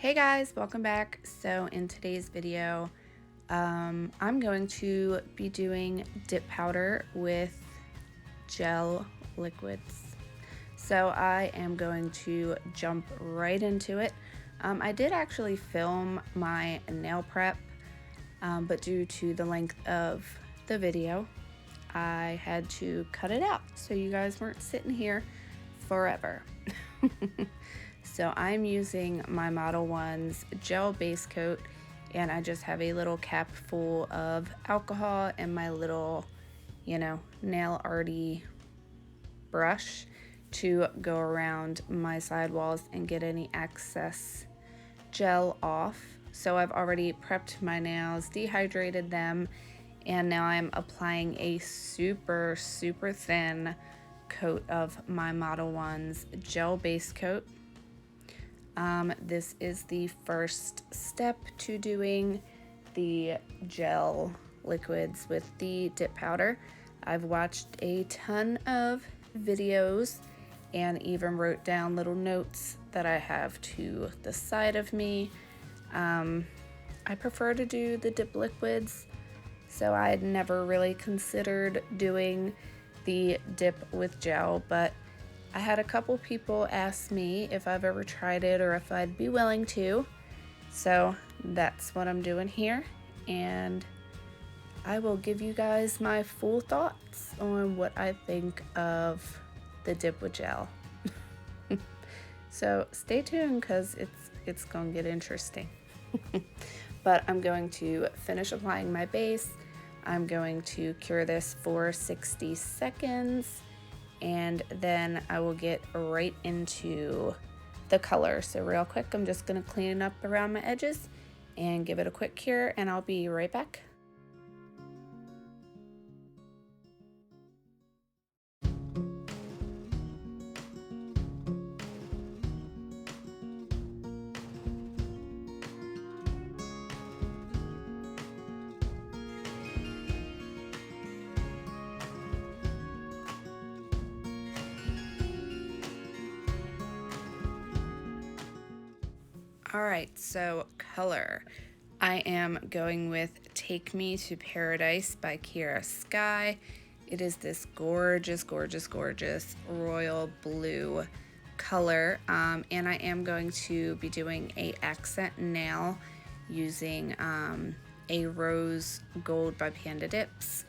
Hey guys, welcome back. So in today's video, I'm going to be doing dip powder with gel liquids. So I am going to jump right into it. I did actually film my nail prep, but due to the length of the video, I had to cut it out so you guys weren't sitting here forever. So I'm using my Model 1's gel base coat, and I just have a little cap full of alcohol and my little, nail arty brush to go around my sidewalls and get any excess gel off. So I've already prepped my nails, dehydrated them, and now I'm applying a super thin coat of my Model 1's gel base coat. This is the first step to doing the gel liquids with the dip powder. I've watched a ton of videos and even wrote down little notes that I have to the side of me. I prefer to do the dip liquids, so I had never really considered doing the dip with gel, but I had a couple people ask me if I've ever tried it or if I'd be willing to. So that's what I'm doing here, and I will give you guys my full thoughts on what I think of the dip with gel. So stay tuned because it's gonna get interesting. But I'm going to finish applying my base. I'm going to cure this for 60 seconds. And then I will get right into the color. So real quick, I'm just gonna clean up around my edges and give it a quick cure, and I'll be right back. All right, so color. I am going with Take Me to Paradise by Kiara Sky. It is this gorgeous royal blue color, and I am going to be doing a accent nail using a rose gold by Panda Dips.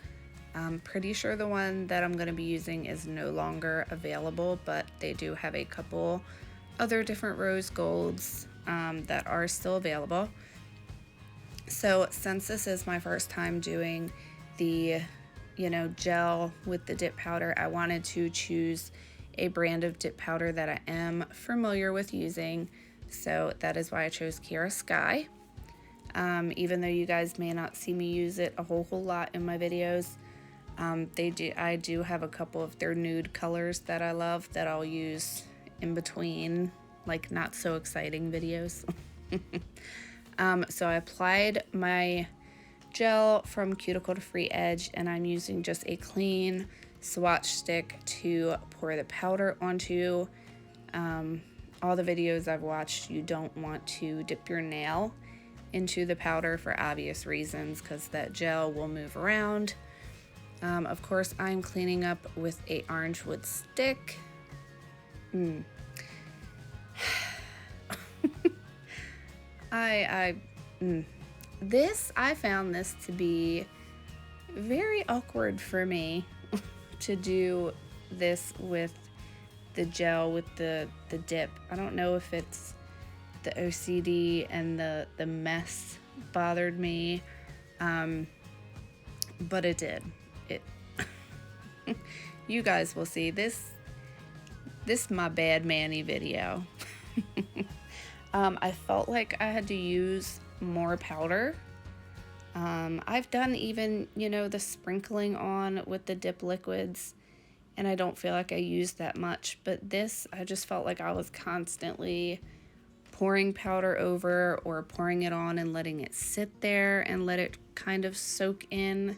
I'm pretty sure the one that I'm going to be using is no longer available, but they do have a couple other different rose golds that are still available. So since this is my first time doing the gel with the dip powder, I wanted to choose a brand of dip powder that I am familiar with using, so that is why I chose Kiara Sky. Even though you guys may not see me use it a whole lot in my videos, I do have a couple of their nude colors that I love that I'll use in between like not so exciting videos. So I applied my gel from Cuticle to Free Edge, and I'm using just a clean swatch stick to pour the powder onto. All the videos I've watched, you don't want to dip your nail into the powder for obvious reasons because that gel will move around. Of course, I'm cleaning up with a orange wood stick. I found this to be very awkward for me to do this with the gel with the dip. I don't know if it's the OCD and the mess bothered me, but it did. You guys will see this my bad Manny video. I felt like I had to use more powder. I've done even, the sprinkling on with the dip liquids, and I don't feel like I used that much, but this, I just felt like I was constantly pouring powder over or pouring it on and letting it sit there and let it kind of soak in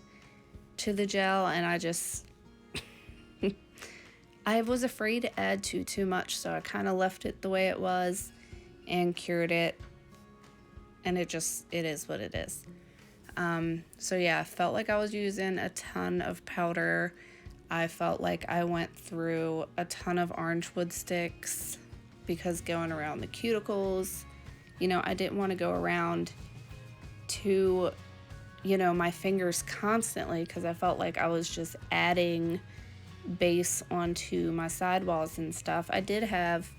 to the gel, and I just I was afraid to add too much, so I kind of left it the way it was and cured it and it is what it is. So yeah, I felt like I was using a ton of powder. I felt like I went through a ton of orange wood sticks because going around the cuticles, you know, I didn't want to go around to, you know, my fingers constantly because I felt like I was just adding base onto my sidewalls and stuff. I did have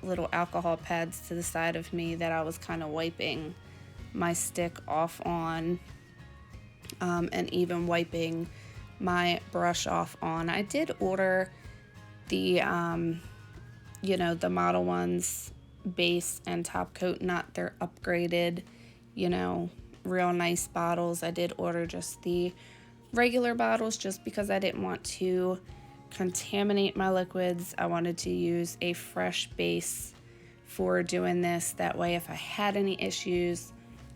little alcohol pads to the side of me that I was kind of wiping my stick off on, and even wiping my brush off on. I did order the you know, the Model 1's base and top coat, not their upgraded, you know, real nice bottles. I did order just the regular bottles just because I didn't want to contaminate my liquids. I wanted to use a fresh base for doing this. That way, if I had any issues,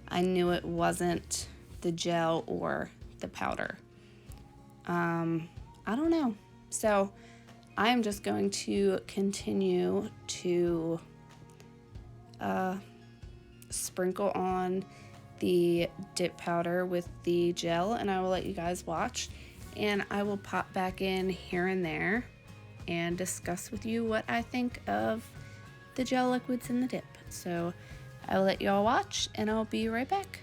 I knew it wasn't the gel or the powder. I don't know. So I am just going to continue to sprinkle on the dip powder with the gel, and I will let you guys watch, and I will pop back in here and there and discuss with you what I think of the gel liquids in the dip. So I will let you all watch, and I'll be right back.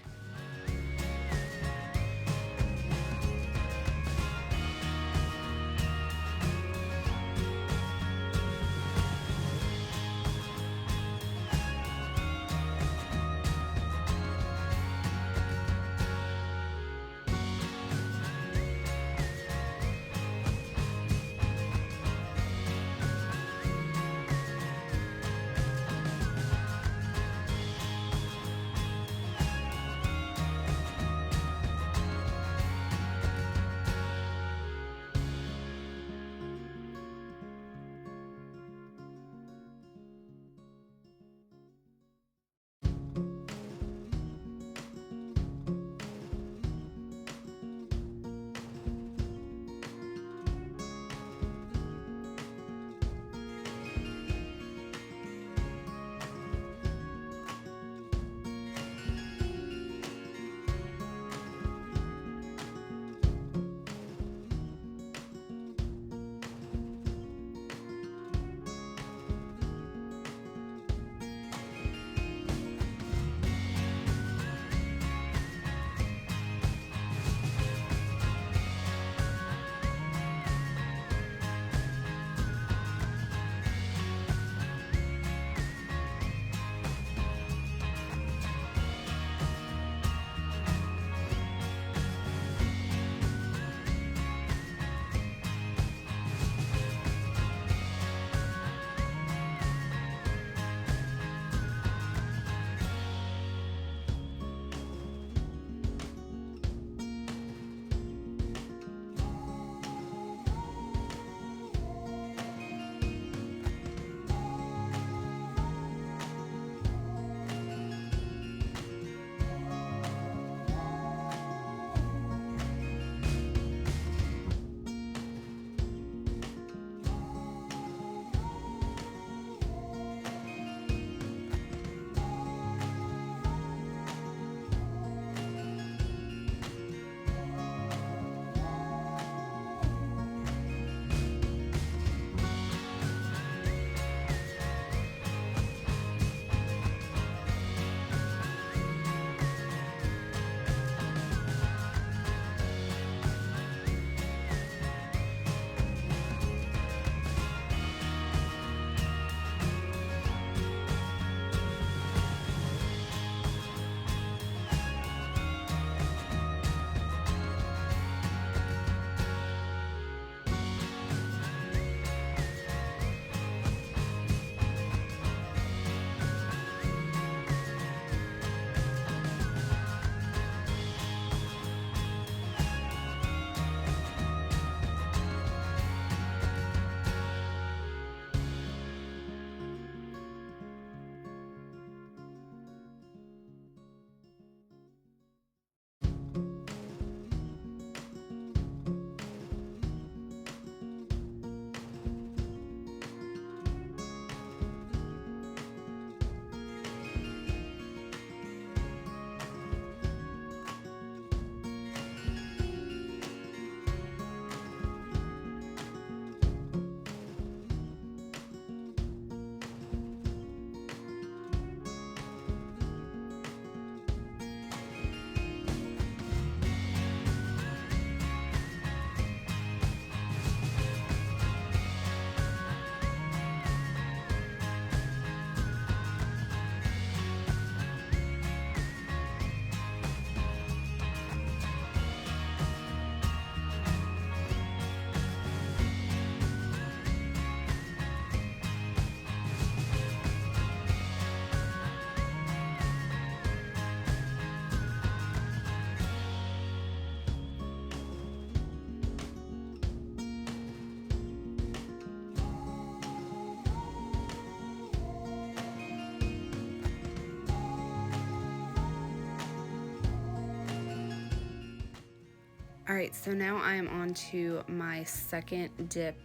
All right, so now I am on to my second dip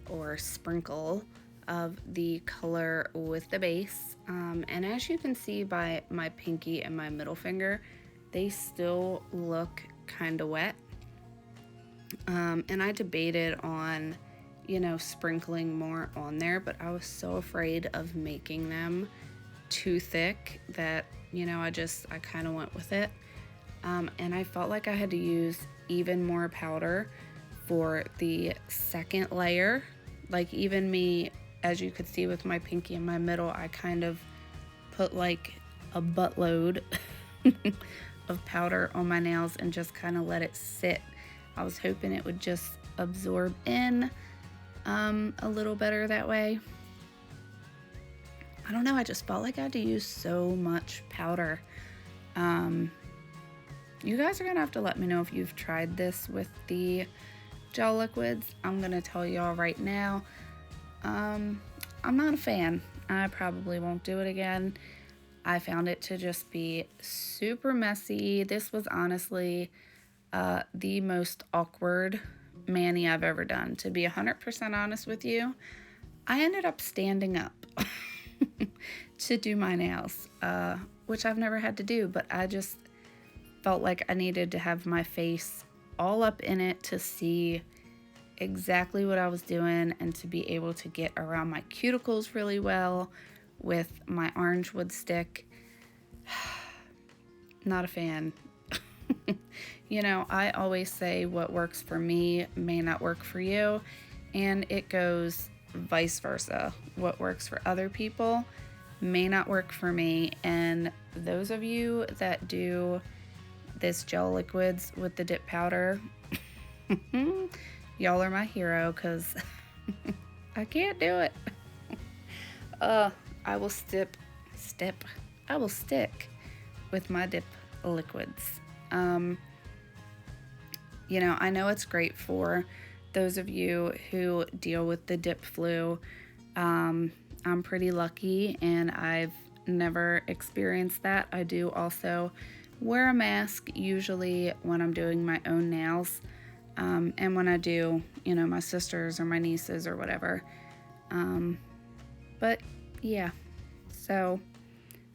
or sprinkle of the color with the base. And as you can see by my pinky and my middle finger, they still look kind of wet. And I debated on, you know, sprinkling more on there, but I was so afraid of making them too thick that, you know, I kind of went with it. And I felt like I had to use even more powder for the second layer. Like even me, as you could see with my pinky and my middle, I kind of put like a buttload of powder on my nails and just kind of let it sit. I was hoping it would just absorb in a little better that way. I don't know, I just felt like I had to use so much powder. You guys are gonna have to let me know if you've tried this with the gel liquids. I'm gonna tell y'all right now, I'm not a fan. I probably won't do it again. I found it to just be super messy. This was honestly the most awkward mani I've ever done. To be 100% honest with you, I ended up standing up to do my nails, which I've never had to do, but I just felt like I needed to have my face all up in it to see exactly what I was doing and to be able to get around my cuticles really well with my orange wood stick. Not a fan. You know, I always say what works for me may not work for you, and it goes vice versa. What works for other people may not work for me, and those of you that do this gel liquids with the dip powder, y'all are my hero, because I can't do it. I will stick with my dip liquids. You know, I know it's great for those of you who deal with the dip flu. I'm pretty lucky and I've never experienced that. I do also wear a mask usually when I'm doing my own nails, and when I do, you know, my sisters or my nieces or whatever. But yeah, so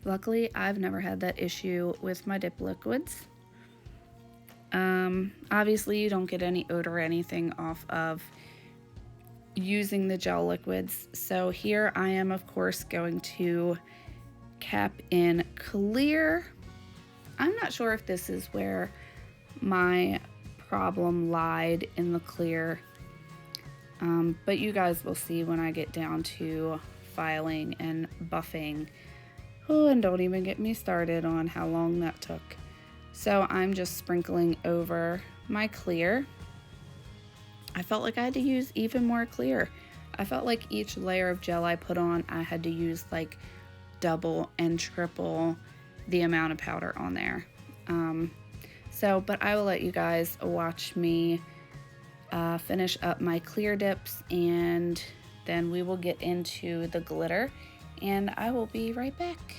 luckily I've never had that issue with my dip liquids. Obviously you don't get any odor or anything off of using the gel liquids. So here I am, of course, going to cap in clear. I'm not sure if this is where my problem lied, in the clear, but you guys will see when I get down to filing and buffing. Oh, and don't even get me started on how long that took. So I'm just sprinkling over my clear. I felt like I had to use even more clear. I felt like each layer of gel I put on, I had to use like double and triple the amount of powder on there. But I will let you guys watch me finish up my clear dips, and then we will get into the glitter, and I will be right back.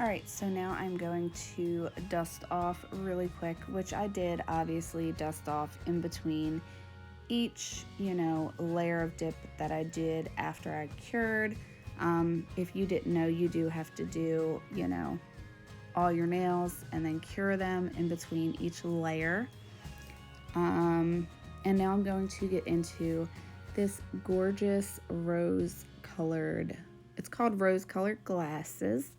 Alright, so now I'm going to dust off really quick, which I did obviously dust off in between each, layer of dip that I did after I cured. If you didn't know, you do have to do, all your nails and then cure them in between each layer. And now I'm going to get into this gorgeous rose colored, it's called rose colored glasses.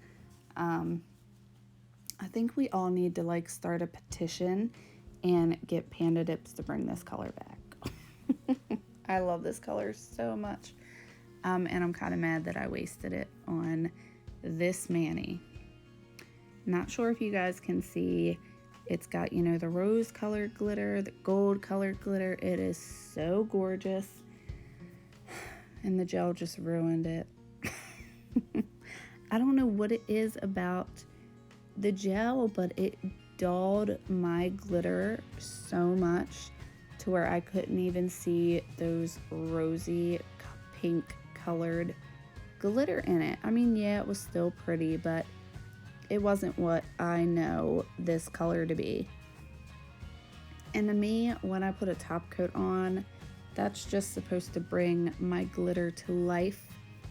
I think we all need to like start a petition and get Panda Dips to bring this color back. I love this color so much. And I'm kind of mad that I wasted it on this mani. Not sure if you guys can see, it's got, the rose colored glitter, the gold colored glitter. It is so gorgeous. And the gel just ruined it. I don't know what it is about the gel, but it dulled my glitter so much to where I couldn't even see those rosy pink colored glitter in it. I mean, yeah, it was still pretty, but it wasn't what I know this color to be. And to me, when I put a top coat on, that's just supposed to bring my glitter to life,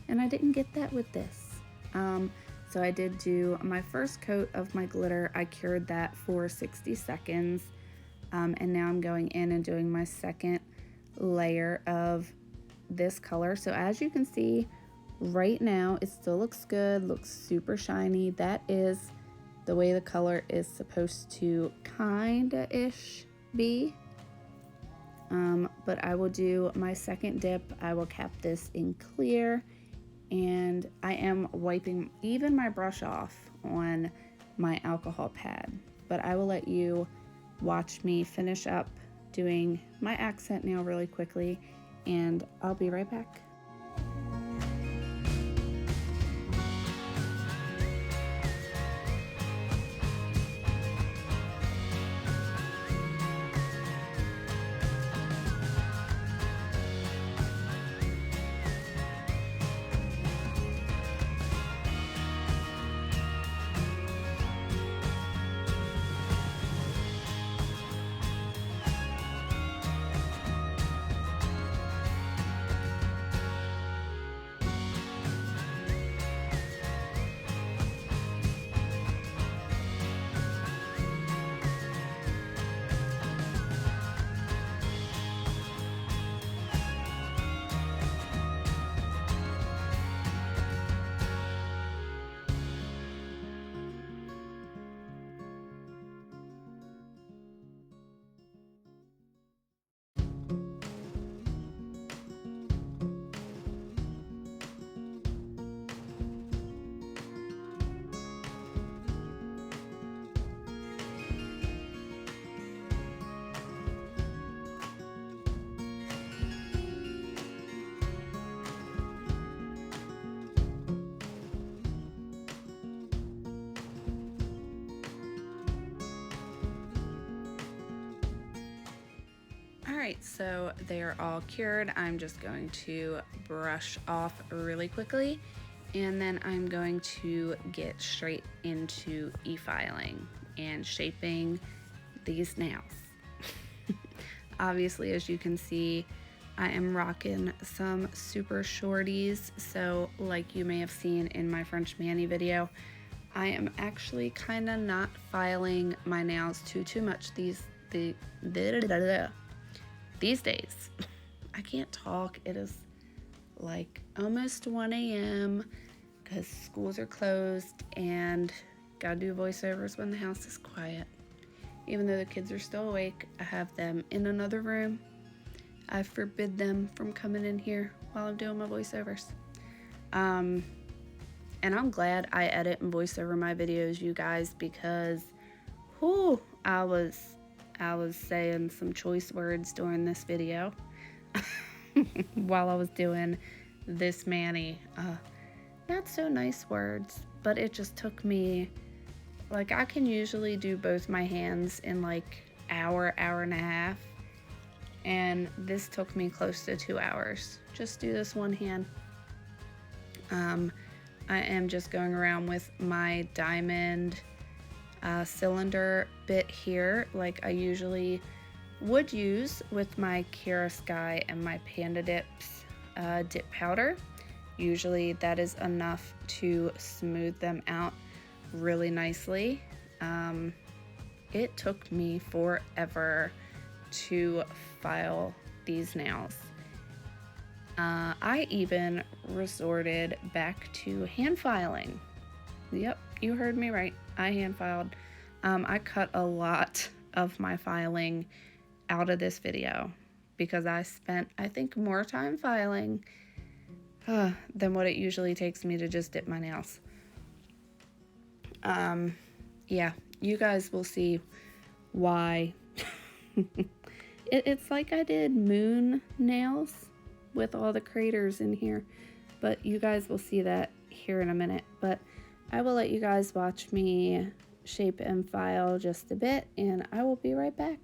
and I didn't get that with this. So I did do my first coat of my glitter. I cured that for 60 seconds. And now I'm going in and doing my second layer of this color. So as you can see right now, it still looks good, looks super shiny. That is the way the color is supposed to kinda-ish be. But I will do my second dip. I will cap this in clear. And I am wiping even my brush off on my alcohol pad. But I will let you watch me finish up doing my accent nail really quickly, and I'll be right back. Alright, so they are all cured. I'm just going to brush off really quickly, and then I'm going to get straight into e-filing and shaping these nails. Obviously, as you can see, I am rocking some super shorties, so like you may have seen in my French mani video, I am actually kind of not filing my nails too much these days. I can't talk. It is like almost 1 a.m. because schools are closed and gotta do voiceovers when the house is quiet. Even though the kids are still awake, I have them in another room. I forbid them from coming in here while I'm doing my voiceovers. And I'm glad I edit and voice over my videos, you guys, because I was saying some choice words during this video while I was doing this mani. Not so nice words, but it just took me, like, I can usually do both my hands in like hour and a half, and this took me close to 2 hours. Just do this one hand. I am just going around with my diamond cylinder bit here, like I usually would use with my Kiara Sky and my Panda Dips dip powder. Usually that is enough to smooth them out really nicely. It took me forever to file these nails. I even resorted back to hand filing. Yep, you heard me right. I hand filed. I cut a lot of my filing out of this video because I spent, I think, more time filing than what it usually takes me to just dip my nails. Yeah, you guys will see why. It's like I did moon nails with all the craters in here, but you guys will see that here in a minute. But I will let you guys watch me shape and file just a bit, and I will be right back.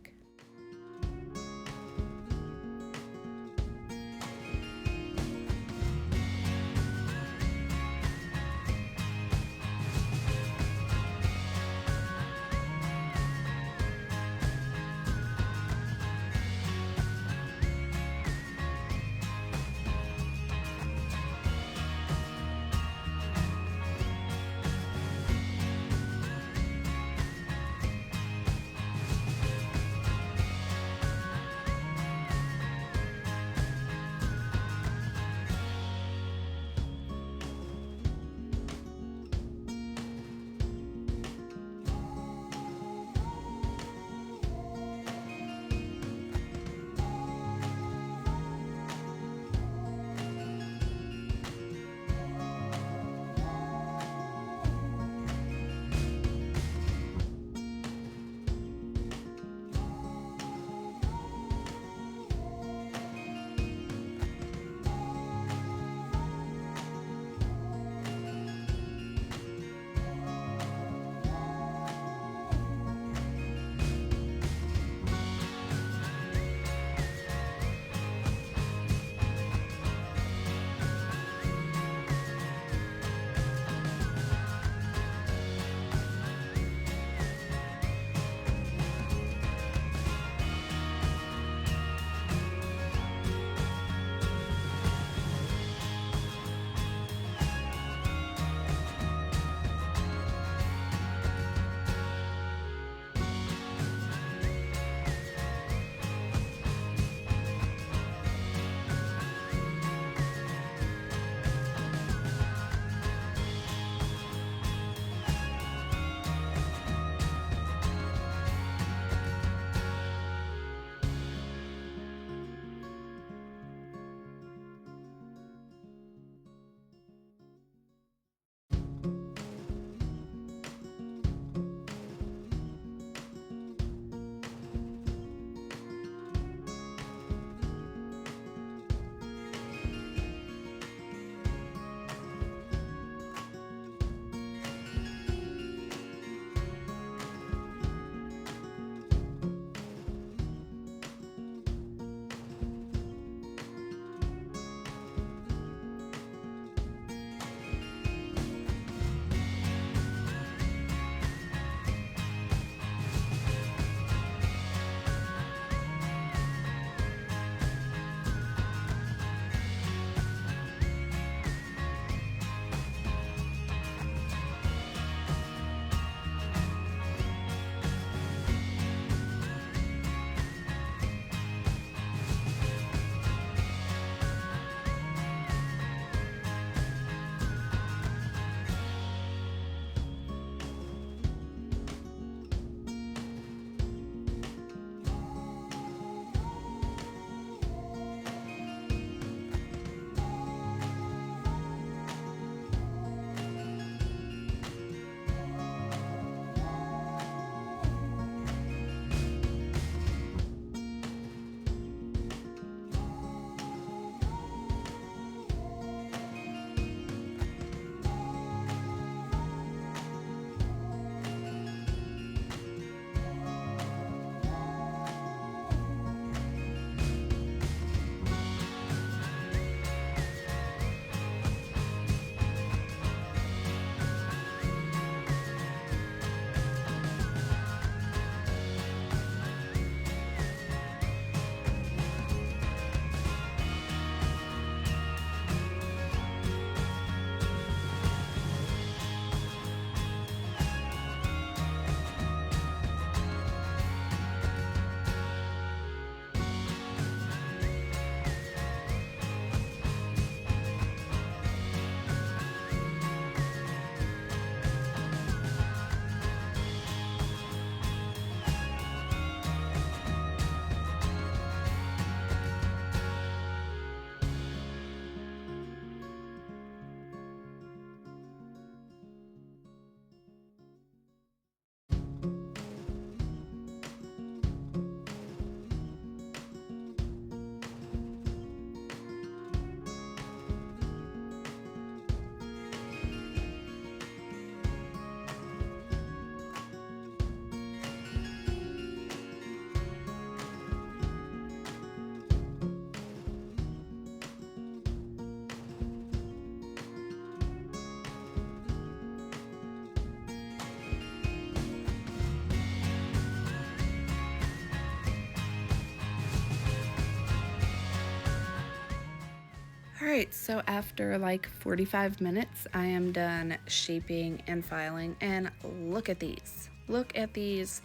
Alright, so after like 45 minutes, I am done shaping and filing, and look at these. Look at these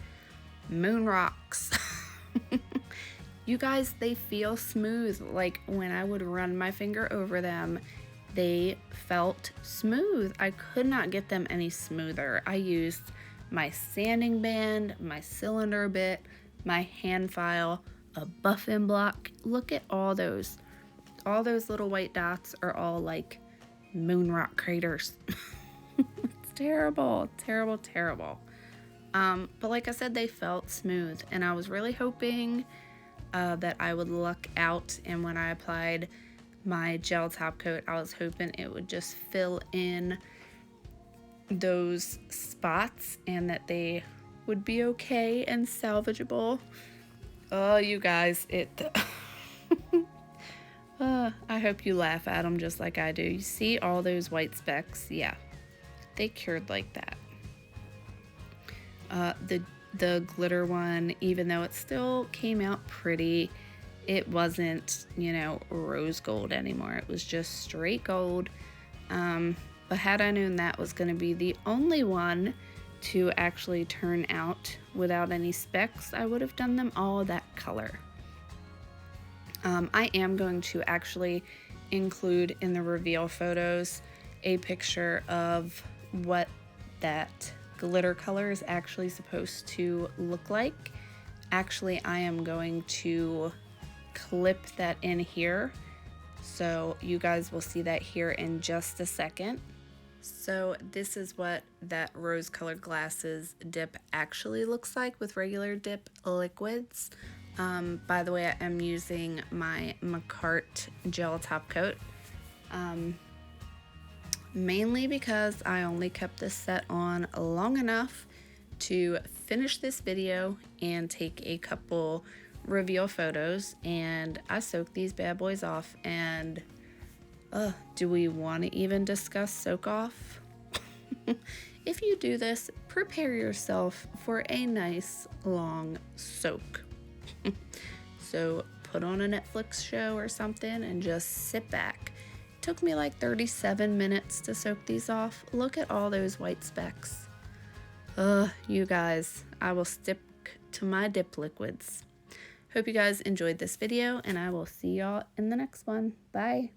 moon rocks. You guys, they feel smooth. Like when I would run my finger over them, they felt smooth. I could not get them any smoother. I used my sanding band, my cylinder bit, my hand file, a buffing block. Look at all those. All those little white dots are all like moon rock craters. It's terrible, terrible, terrible. But like I said, they felt smooth, and I was really hoping that I would luck out, and when I applied my gel top coat, I was hoping it would just fill in those spots and that they would be okay and salvageable. Oh, you guys, I hope you laugh at them just like I do. You see all those white specks? Yeah, they cured like that. The glitter one, even though it still came out pretty, it wasn't, you know, rose gold anymore. It was just straight gold. But had I known that was going to be the only one to actually turn out without any specks, I would have done them all that color. I am going to actually include in the reveal photos a picture of what that glitter color is actually supposed to look like. Actually, I am going to clip that in here, so you guys will see that here in just a second. So this is what that rose colored glasses dip actually looks like with regular dip liquids. By the way, I am using my McCart gel top coat, mainly because I only kept this set on long enough to finish this video and take a couple reveal photos, and I soaked these bad boys off, and do we want to even discuss soak off? If you do this, prepare yourself for a nice long soak. So put on a Netflix show or something and just sit back. It took me like 37 minutes to soak these off. Look at all those white specks. You guys, I will stick to my dip liquids. Hope you guys enjoyed this video, and I will see y'all in the next one. Bye.